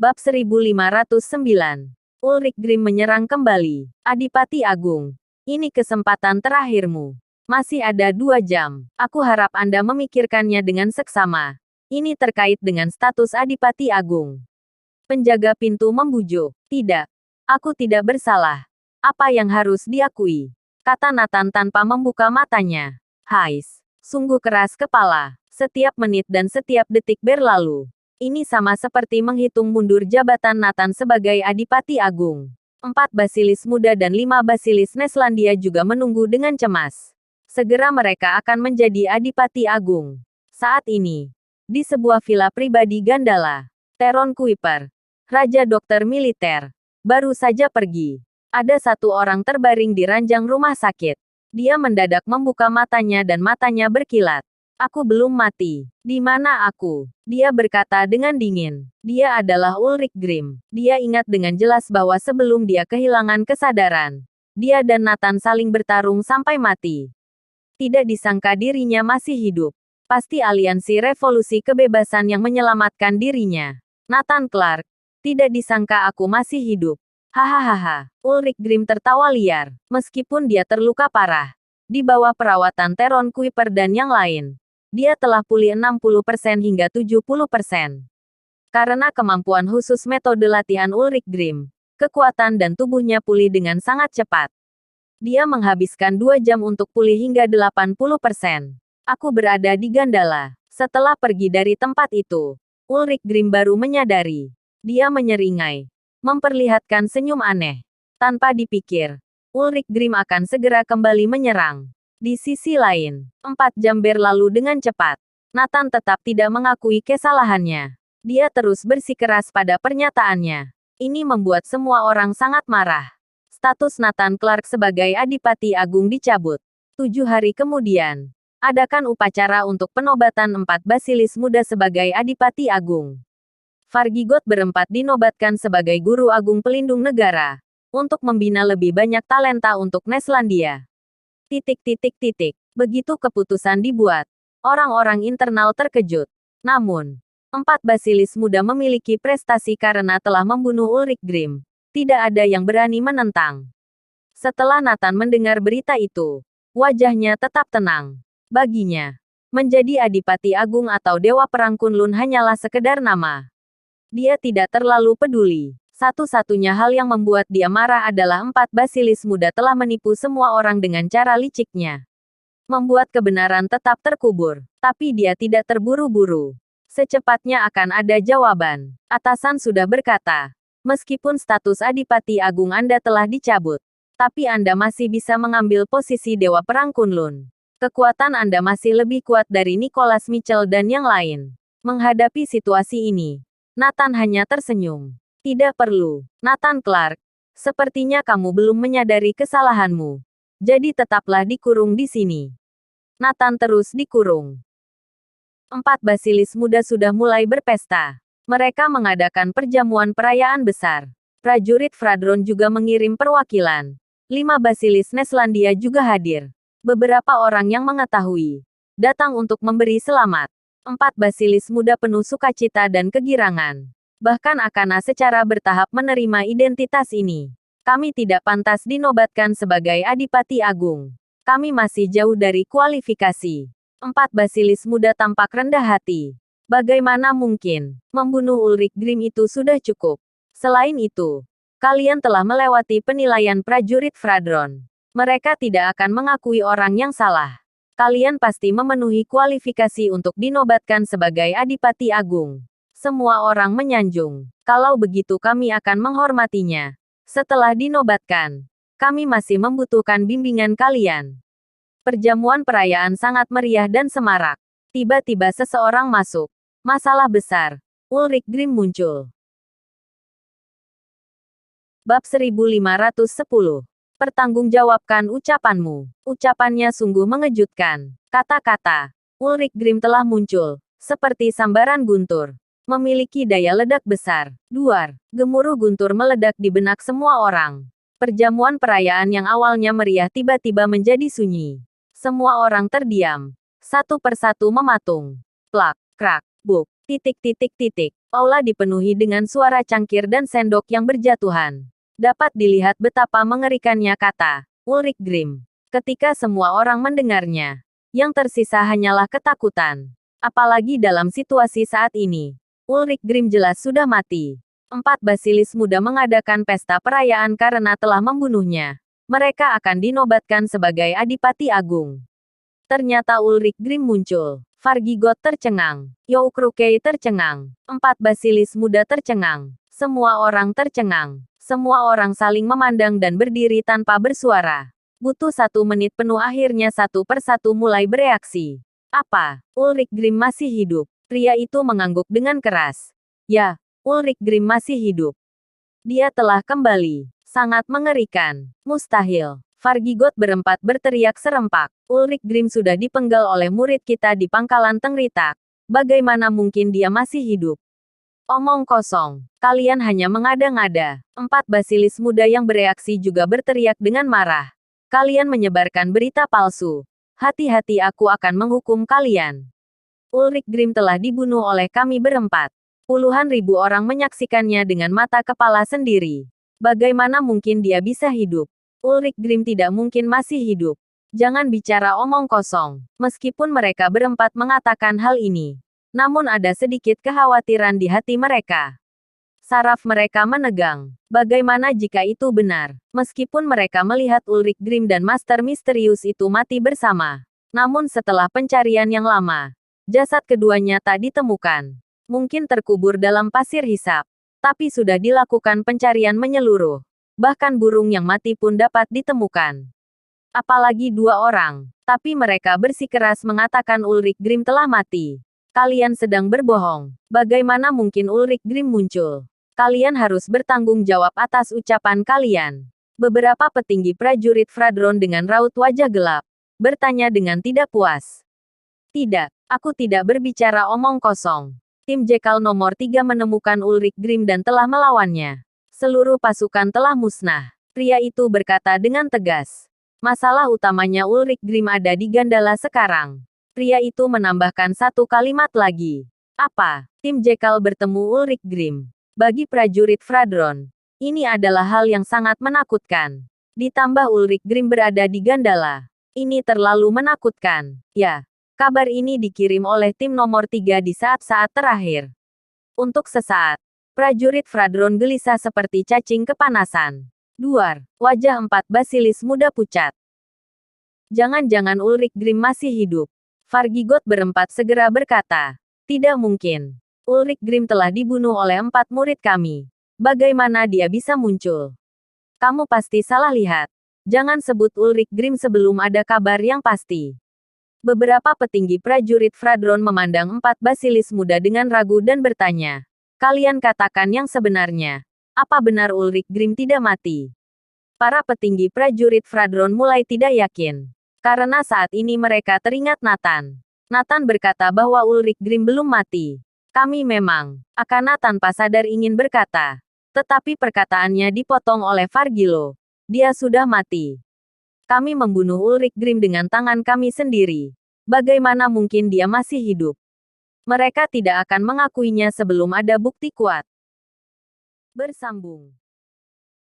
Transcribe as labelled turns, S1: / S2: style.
S1: Bab 1509. Ulrich Grimm menyerang kembali. Adipati Agung. Ini kesempatan terakhirmu. Masih ada 2 jam. Aku harap Anda memikirkannya dengan seksama. Ini terkait dengan status Adipati Agung. Penjaga pintu membujuk. Tidak. Aku tidak bersalah. Apa yang harus diakui? Kata Nathan tanpa membuka matanya. Hais. Sungguh keras kepala. Setiap menit dan setiap detik berlalu. Ini sama seperti menghitung mundur jabatan Nathan sebagai Adipati Agung. 4 basilis muda dan 5 basilis Neslandia juga menunggu dengan cemas. Segera mereka akan menjadi Adipati Agung. Saat ini, di sebuah villa pribadi Gandala, Teron Kuiper, Raja Dokter Militer, baru saja pergi. Ada 1 orang terbaring di ranjang rumah sakit. Dia mendadak membuka matanya dan matanya berkilat. Aku belum mati. Di mana aku? Dia berkata dengan dingin. Dia adalah Ulrich Grimm. Dia ingat dengan jelas bahwa sebelum dia kehilangan kesadaran, dia dan Nathan saling bertarung sampai mati. Tidak disangka dirinya masih hidup. Pasti aliansi revolusi kebebasan yang menyelamatkan dirinya. Nathan Clark. Tidak disangka aku masih hidup. Hahaha. Ulrich Grimm tertawa liar. Meskipun dia terluka parah, di bawah perawatan Teron Kuiper dan yang lain, dia telah pulih 60% hingga 70%. Karena kemampuan khusus metode latihan Ulrich Grimm, kekuatan dan tubuhnya pulih dengan sangat cepat. Dia menghabiskan 2 jam untuk pulih hingga 80%. Aku berada di Gandala. Setelah pergi dari tempat itu, Ulrich Grimm baru menyadari. Dia menyeringai, memperlihatkan senyum aneh. Tanpa dipikir, Ulrich Grimm akan segera kembali menyerang. Di sisi lain, 4 jam berlalu dengan cepat. Nathan tetap tidak mengakui kesalahannya. Dia terus bersikeras pada pernyataannya. Ini membuat semua orang sangat marah. Status Nathan Clark sebagai Adipati Agung dicabut. 7 hari kemudian, adakan upacara untuk penobatan 4 basilis muda sebagai Adipati Agung. Fargigot berempat dinobatkan sebagai Guru Agung Pelindung Negara, untuk membina lebih banyak talenta untuk Neslandia. Begitu keputusan dibuat, orang-orang internal terkejut. Namun, 4 basilis muda memiliki prestasi karena telah membunuh Ulrich Grimm. Tidak ada yang berani menentang. Setelah Nathan mendengar berita itu, wajahnya tetap tenang. Baginya, menjadi Adipati Agung atau Dewa Perang Kunlun hanyalah sekedar nama. Dia tidak terlalu peduli. Satu-satunya hal yang membuat dia marah adalah 4 basilis muda telah menipu semua orang dengan cara liciknya. Membuat kebenaran tetap terkubur. Tapi dia tidak terburu-buru. Secepatnya akan ada jawaban. Atasan sudah berkata, meskipun status Adipati Agung Anda telah dicabut, tapi Anda masih bisa mengambil posisi Dewa Perang Kunlun. Kekuatan Anda masih lebih kuat dari Nicholas Mitchell dan yang lain. Menghadapi situasi ini, Nathan hanya tersenyum. Tidak perlu, Nathan Clark. Sepertinya kamu belum menyadari kesalahanmu. Jadi tetaplah dikurung di sini. Nathan terus dikurung. 4 basilis muda sudah mulai berpesta. Mereka mengadakan perjamuan perayaan besar. Prajurit Fradron juga mengirim perwakilan. 5 basilis Neslandia juga hadir. Beberapa orang yang mengetahui datang untuk memberi selamat. 4 basilis muda penuh sukacita dan kegirangan. Bahkan Akana secara bertahap menerima identitas ini. Kami tidak pantas dinobatkan sebagai Adipati Agung. Kami masih jauh dari kualifikasi. 4 basilis muda tampak rendah hati. Bagaimana mungkin? Membunuh Ulrich Grimm itu sudah cukup. Selain itu, kalian telah melewati penilaian prajurit Fradron. Mereka tidak akan mengakui orang yang salah. Kalian pasti memenuhi kualifikasi untuk dinobatkan sebagai Adipati Agung. Semua orang menyanjung. Kalau begitu kami akan menghormatinya. Setelah dinobatkan, kami masih membutuhkan bimbingan kalian. Perjamuan perayaan sangat meriah dan semarak. Tiba-tiba seseorang masuk. Masalah besar. Ulrich Grimm muncul. Bab 1510. Pertanggungjawabkan ucapanmu. Ucapannya sungguh mengejutkan. Kata-kata Ulrich Grimm telah muncul, seperti sambaran guntur. Memiliki daya ledak besar. Duar. Gemuruh guntur meledak di benak semua orang. Perjamuan perayaan yang awalnya meriah tiba-tiba menjadi sunyi. Semua orang terdiam. Satu persatu mematung. Plak, krak, buk. Titik titik titik. Aula dipenuhi dengan suara cangkir dan sendok yang berjatuhan. Dapat dilihat betapa mengerikannya, kata Ulrich Grimm. Ketika semua orang mendengarnya, yang tersisa hanyalah ketakutan. Apalagi dalam situasi saat ini. Ulrich Grimm jelas sudah mati. 4 basilis muda mengadakan pesta perayaan karena telah membunuhnya. Mereka akan dinobatkan sebagai Adipati Agung. Ternyata Ulrich Grimm muncul. Fargigot tercengang. Youkrukei tercengang. 4 basilis muda tercengang. Semua orang tercengang. Semua orang saling memandang dan berdiri tanpa bersuara. Butuh 1 menit penuh, akhirnya satu persatu mulai bereaksi. Apa? Ulrich Grimm masih hidup. Pria itu mengangguk dengan keras. Ya, Ulrich Grimm masih hidup. Dia telah kembali. Sangat mengerikan. Mustahil. Fargigot berempat berteriak serempak. Ulrich Grimm sudah dipenggal oleh murid kita di pangkalan Tengritak. Bagaimana mungkin dia masih hidup? Omong kosong. Kalian hanya mengada-ngada. 4 basilis muda yang bereaksi juga berteriak dengan marah. Kalian menyebarkan berita palsu. Hati-hati, aku akan menghukum kalian. Ulrich Grimm telah dibunuh oleh kami berempat. Puluhan ribu orang menyaksikannya dengan mata kepala sendiri. Bagaimana mungkin dia bisa hidup? Ulrich Grimm tidak mungkin masih hidup. Jangan bicara omong kosong. Meskipun mereka berempat mengatakan hal ini, namun ada sedikit kekhawatiran di hati mereka. Saraf mereka menegang. Bagaimana jika itu benar? Meskipun mereka melihat Ulrich Grimm dan Master Misterius itu mati bersama, namun setelah pencarian yang lama, jasad keduanya tak ditemukan. Mungkin terkubur dalam pasir hisap. Tapi sudah dilakukan pencarian menyeluruh. Bahkan burung yang mati pun dapat ditemukan. Apalagi 2 orang. Tapi mereka bersikeras mengatakan Ulrich Grimm telah mati. Kalian sedang berbohong. Bagaimana mungkin Ulrich Grimm muncul? Kalian harus bertanggung jawab atas ucapan kalian. Beberapa petinggi prajurit Fradron dengan raut wajah gelap bertanya dengan tidak puas. Tidak, aku tidak berbicara omong kosong. Tim Jekyll nomor 3 menemukan Ulrich Grimm dan telah melawannya. Seluruh pasukan telah musnah. Pria itu berkata dengan tegas. Masalah utamanya Ulrich Grimm ada di Gandala sekarang. Pria itu menambahkan satu kalimat lagi. Apa? Tim Jekyll bertemu Ulrich Grimm. Bagi prajurit Fradron, ini adalah hal yang sangat menakutkan. Ditambah Ulrich Grimm berada di Gandala. Ini terlalu menakutkan. Ya, kabar ini dikirim oleh tim nomor 3 di saat-saat terakhir. Untuk sesaat, prajurit Fradron gelisah seperti cacing kepanasan. Duar, wajah 4 basilis muda pucat. Jangan-jangan Ulrich Grimm masih hidup. Fargigot berempat segera berkata. Tidak mungkin. Ulrich Grimm telah dibunuh oleh 4 murid kami. Bagaimana dia bisa muncul? Kamu pasti salah lihat. Jangan sebut Ulrich Grimm sebelum ada kabar yang pasti. Beberapa petinggi prajurit Fradron memandang 4 basilis muda dengan ragu dan bertanya. Kalian katakan yang sebenarnya. Apa benar Ulrich Grimm tidak mati? Para petinggi prajurit Fradron mulai tidak yakin. Karena saat ini mereka teringat Nathan. Nathan berkata bahwa Ulrich Grimm belum mati. Kami memang, Akana tanpa sadar ingin berkata. Tetapi perkataannya dipotong oleh Fargilo. Dia sudah mati. Kami membunuh Ulrich Grimm dengan tangan kami sendiri. Bagaimana mungkin dia masih hidup? Mereka tidak akan mengakuinya sebelum ada bukti kuat. Bersambung.